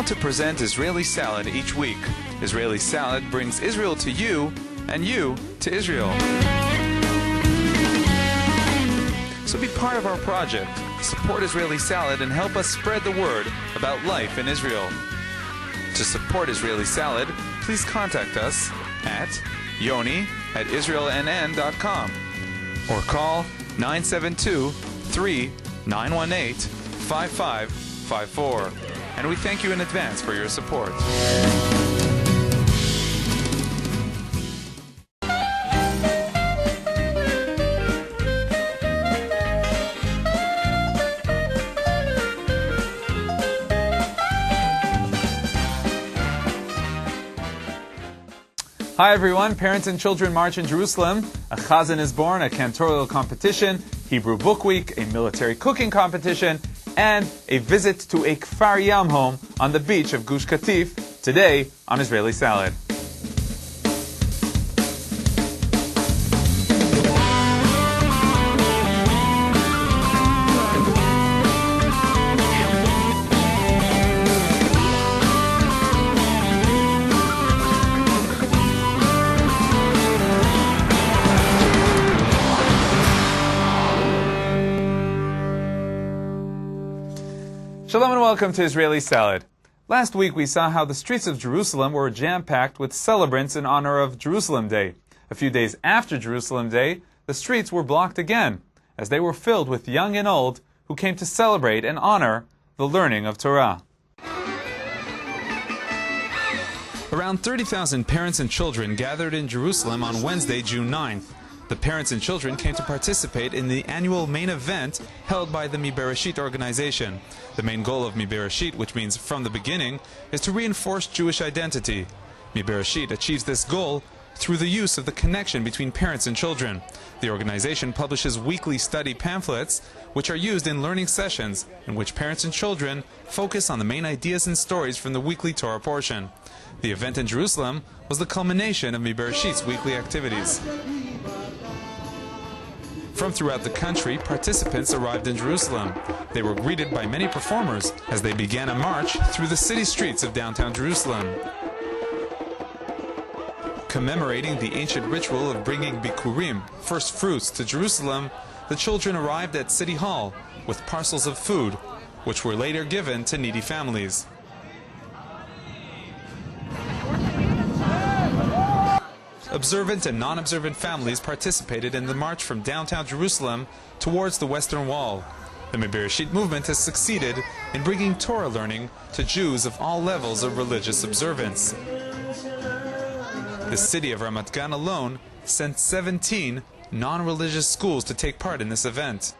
proud to present Israeli Salad each week. Israeli Salad brings Israel to you, and you to Israel. So be part of our project. Support Israeli Salad and help us spread the word about life in Israel. To support Israeli Salad, please contact us at yoni@israelnn.com or call 972-3918-5554. And we thank you in advance for your support. Hi everyone, Parents and Children March in Jerusalem, a Chazan is born, a cantorial competition, Hebrew Book Week, a military cooking competition, and a visit to a Kfar Yam home on the beach of Gush Katif, today on Israeli Salad. Shalom and welcome to Israeli Salad. Last week we saw how the streets of Jerusalem were jam-packed with celebrants in honor of Jerusalem Day. A few days after Jerusalem Day, the streets were blocked again, as they were filled with young and old who came to celebrate and honor the learning of Torah. Around 30,000 parents and children gathered in Jerusalem on Wednesday, June 9th. The parents and children came to participate in the annual main event held by the MiBereshit organization. The main goal of MiBereshit, which means from the beginning, is to reinforce Jewish identity. MiBereshit achieves this goal through the use of the connection between parents and children. The organization publishes weekly study pamphlets, which are used in learning sessions, in which parents and children focus on the main ideas and stories from the weekly Torah portion. The event in Jerusalem was the culmination of MiBereshit's weekly activities. From throughout the country, participants arrived in Jerusalem. They were greeted by many performers as they began a march through the city streets of downtown Jerusalem. Commemorating the ancient ritual of bringing bikurim, first fruits, to Jerusalem, the children arrived at City Hall with parcels of food, which were later given to needy families. Observant and non-observant families participated in the march from downtown Jerusalem towards the Western Wall. The MiBereshit movement has succeeded in bringing Torah learning to Jews of all levels of religious observance. The city of Ramat Gan alone sent 17 non-religious schools to take part in this event.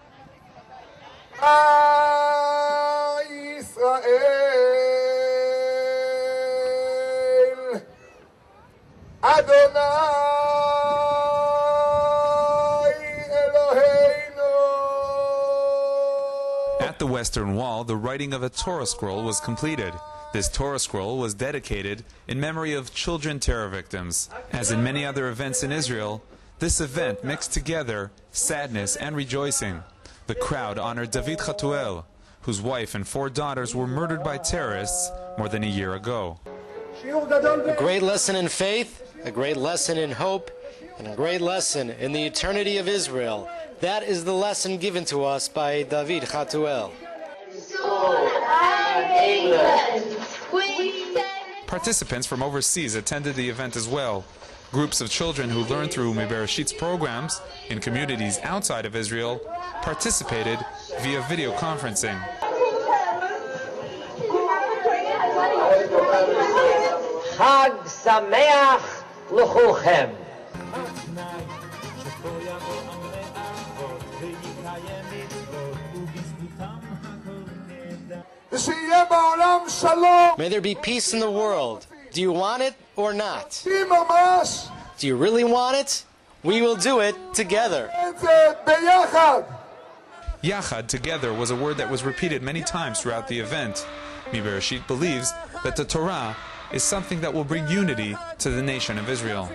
At the Western Wall, the writing of a Torah scroll was completed. This Torah scroll was dedicated in memory of children terror victims. As in many other events in Israel, this event mixed together sadness and rejoicing. The crowd honored David Chatuel, whose wife and 4 daughters were murdered by terrorists more than a year ago. A great lesson in faith, a great lesson in hope, and a great lesson in the eternity of Israel. That is the lesson given to us by David Chatuel. Participants from overseas attended the event as well. Groups of children who learned through MiBereshit's programs in communities outside of Israel participated via video conferencing. Chag Sameach L'chulchem. May there be peace in the world. Do you want it or not? Do you really want it? We will do it together. Yachad, together, was a word that was repeated many times throughout the event. MiBereshit believes that the Torah is something that will bring unity to the nation of Israel.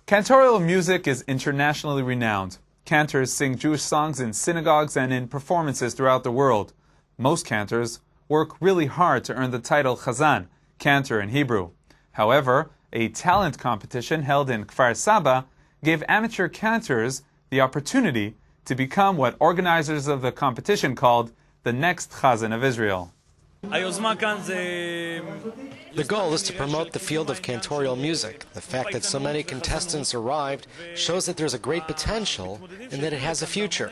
Cantorial music is internationally renowned. Cantors sing Jewish songs in synagogues and in performances throughout the world. Most cantors work really hard to earn the title Chazan, cantor in Hebrew. However, a talent competition held in Kfar Saba gave amateur cantors the opportunity to become what organizers of the competition called the next Chazan of Israel. The goal is to promote the field of cantorial music. The fact that so many contestants arrived shows that there's a great potential and that it has a future.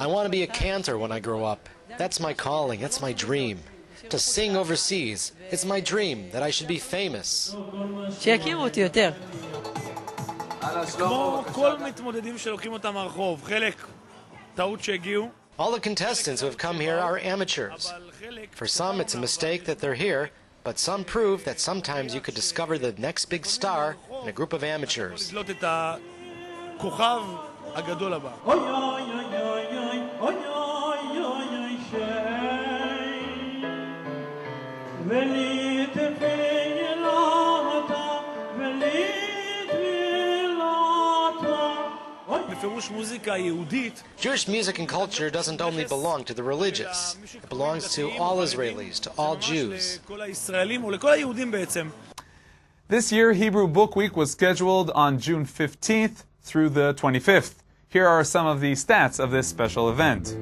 I want to be a cantor when I grow up. That's my calling, that's my dream. To sing overseas, it's my dream that I should be famous. All the contestants who have come here are amateurs. For some, it's a mistake that they're here, but some prove that sometimes you could discover the next big star in a group of amateurs. Jewish music and culture doesn't only belong to the religious. It belongs to all Israelis, to all Jews. This year, Hebrew Book Week was scheduled on June 15th through the 25th. Here are some of the stats of this special event.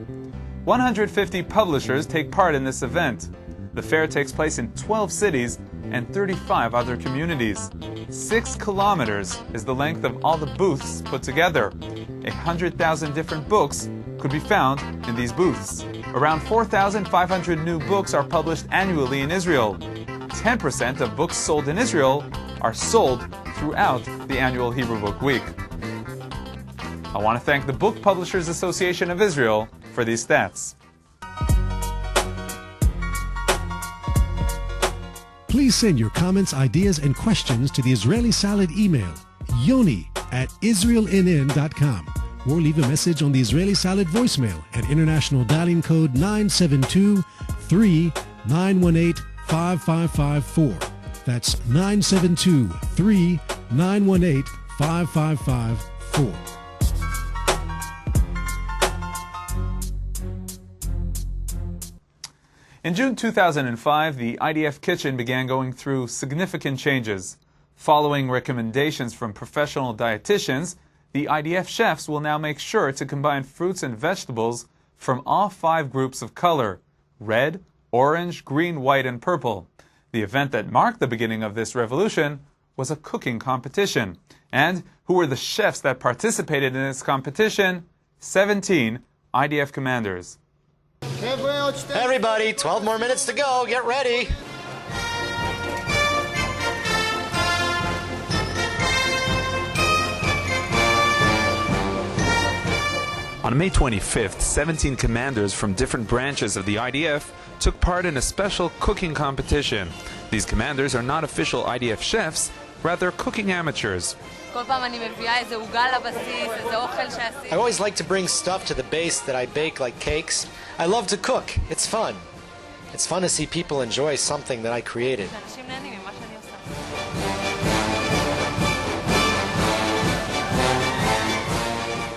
150 publishers take part in this event. The fair takes place in 12 cities and 35 other communities. 6 kilometers is the length of all the booths put together. 100,000 different books could be found in these booths. Around 4,500 new books are published annually in Israel. 10% of books sold in Israel are sold throughout the annual Hebrew Book Week. I want to thank the Book Publishers Association of Israel for these stats. Please send your comments, ideas, and questions to the Israeli Salad email, yoni@israelnn.com, or leave a message on the Israeli Salad voicemail at international dialing code 972-3918-5554. That's 972-3918-5554. In June 2005, the IDF kitchen began going through significant changes. Following recommendations from professional dietitians, the IDF chefs will now make sure to combine fruits and vegetables from all 5 groups of color: red, orange, green, white, and purple. The event that marked the beginning of this revolution was a cooking competition. And who were the chefs that participated in this competition? 17 IDF commanders. Everybody, 12 more minutes to go. Get ready. On May 25th, 17 commanders from different branches of the IDF took part in a special cooking competition. These commanders are not official IDF chefs, rather cooking amateurs. I always like to bring stuff to the base that I bake, like cakes. I love to cook. It's fun. It's fun to see people enjoy something that I created.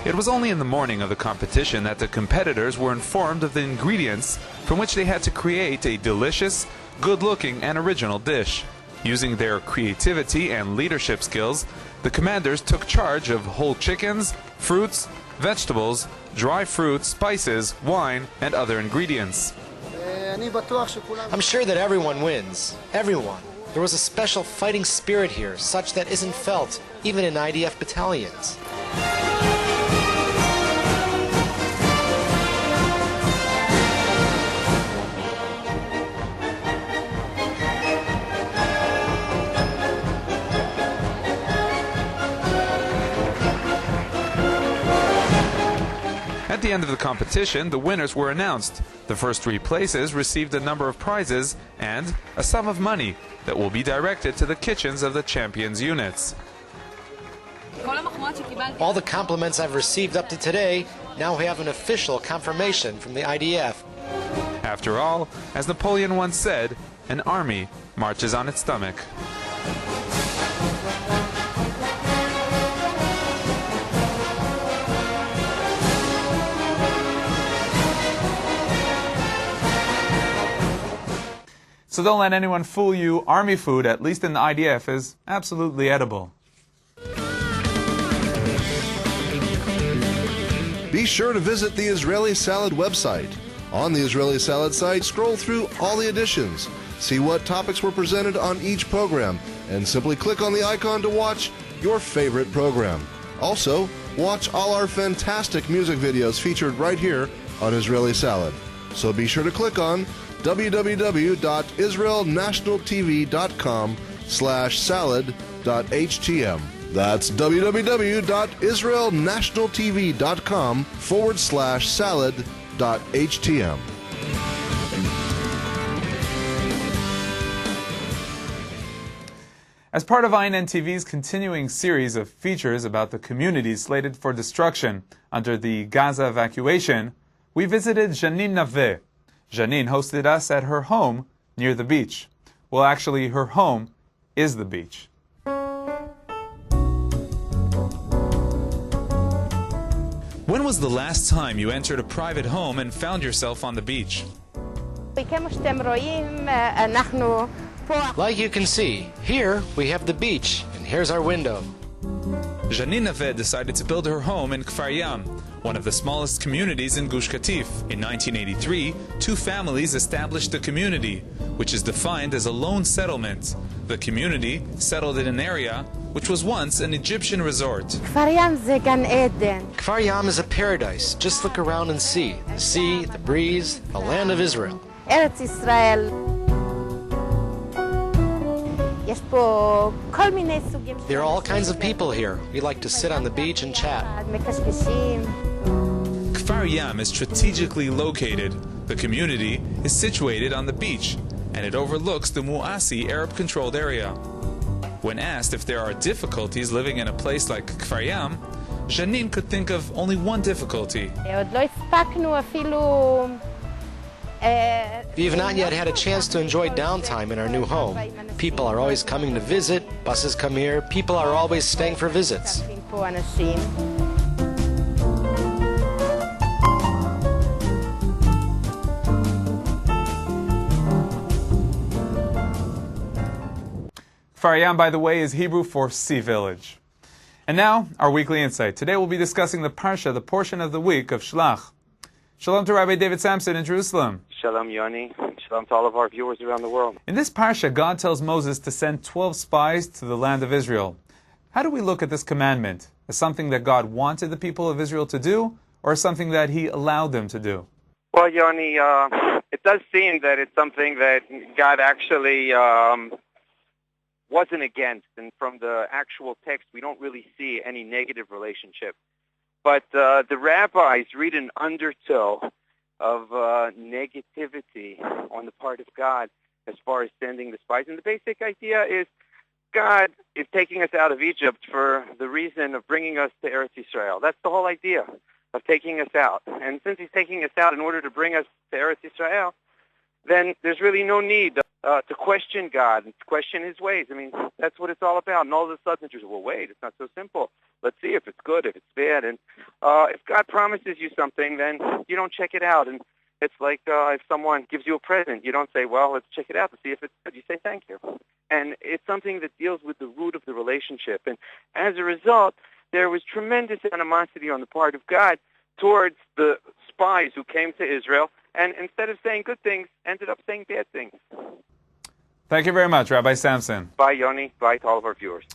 It was only in the morning of the competition that the competitors were informed of the ingredients from which they had to create a delicious, good-looking, and original dish. Using their creativity and leadership skills, the commanders took charge of whole chickens, fruits, vegetables, dry fruit, spices, wine, and other ingredients. I'm sure that everyone wins. Everyone. There was a special fighting spirit here, such that isn't felt even in IDF battalions. At the end of the competition, the winners were announced. The first 3 places received a number of prizes and a sum of money, that will be directed to the kitchens of the champions units. All the compliments I've received up to today now have an official confirmation from the IDF. After all, as Napoleon once said, an army marches on its stomach. So don't let anyone fool you. Army food, at least in the IDF, is absolutely edible. Be sure to visit the Israeli Salad website. On the Israeli Salad site, scroll through all the editions, see what topics were presented on each program, and simply click on the icon to watch your favorite program. Also, watch all our fantastic music videos featured right here on Israeli Salad. So be sure to click on www.israelnationaltv.com/salad.htm. That's www.israelnationaltv.com/salad.htm. As part of INN TV's continuing series of features about the communities slated for destruction under the Gaza evacuation, we visited Janine Naveh. Janine hosted us at her home near the beach. Well, actually, her home is the beach. When was the last time you entered a private home and found yourself on the beach? Like you can see, here we have the beach, and here's our window. Janine Naveh decided to build her home in Kfar Yam, one of the smallest communities in Gush Katif. In 1983, two families established the community, which is defined as a lone settlement. The community settled in an area which was once an Egyptian resort. Kfar Yam is a paradise. Just look around and see. The sea, the breeze, the land of Israel. Arutz Israel. There are all kinds of people here. We like to sit on the beach and chat. Kfar Yam is strategically located. The community is situated on the beach, and it overlooks the Mu'asi Arab-controlled area. When asked if there are difficulties living in a place like Kfar Yam, Janine could think of only one difficulty. We have not yet had a chance to enjoy downtime in our new home. People are always coming to visit, buses come here, people are always staying for visits. Kfar Yam, by the way, is Hebrew for sea village. And now, our weekly insight. Today we'll be discussing the Parsha, the portion of the week of Shlach. Shalom to Rabbi David Sampson in Jerusalem. Shalom, Yoni. Shalom to all of our viewers around the world. In this Parsha, God tells Moses to send 12 spies to the land of Israel. How do we look at this commandment? As something that God wanted the people of Israel to do, or something that He allowed them to do? Well, Yoni, it does seem that it's something that God actually wasn't against. And from the actual text, we don't really see any negative relationship. But the rabbis read an undertow of negativity on the part of God as far as sending the spies. And the basic idea is God is taking us out of Egypt for the reason of bringing us to Eretz Yisrael. That's the whole idea of taking us out. And since He's taking us out in order to bring us to Eretz Yisrael, then there's really no need to question God and to question His ways. I mean, that's what it's all about. And all of a sudden, you're just, well, wait, it's not so simple. Let's see if it's good, if it's bad. And if God promises you something, then you don't check it out. And it's like if someone gives you a present, you don't say, well, let's check it out to see if it's good. You say, thank you. And it's something that deals with the root of the relationship. And as a result, there was tremendous animosity on the part of God towards the spies who came to Israel, and instead of saying good things, ended up saying bad things. Thank you very much, Rabbi Sampson. Bye, Yoni. Bye to all of our viewers.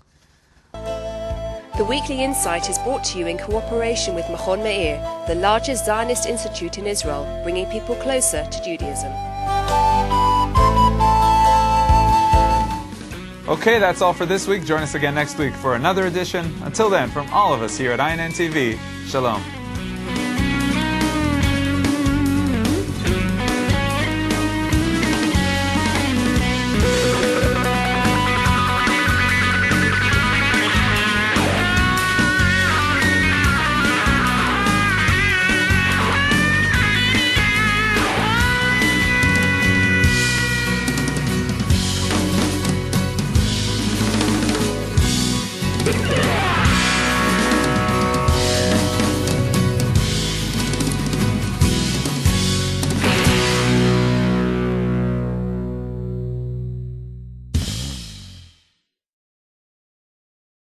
The Weekly Insight is brought to you in cooperation with Machon Meir, the largest Zionist institute in Israel, bringing people closer to Judaism. Okay, that's all for this week. Join us again next week for another edition. Until then, from all of us here at INN TV, Shalom.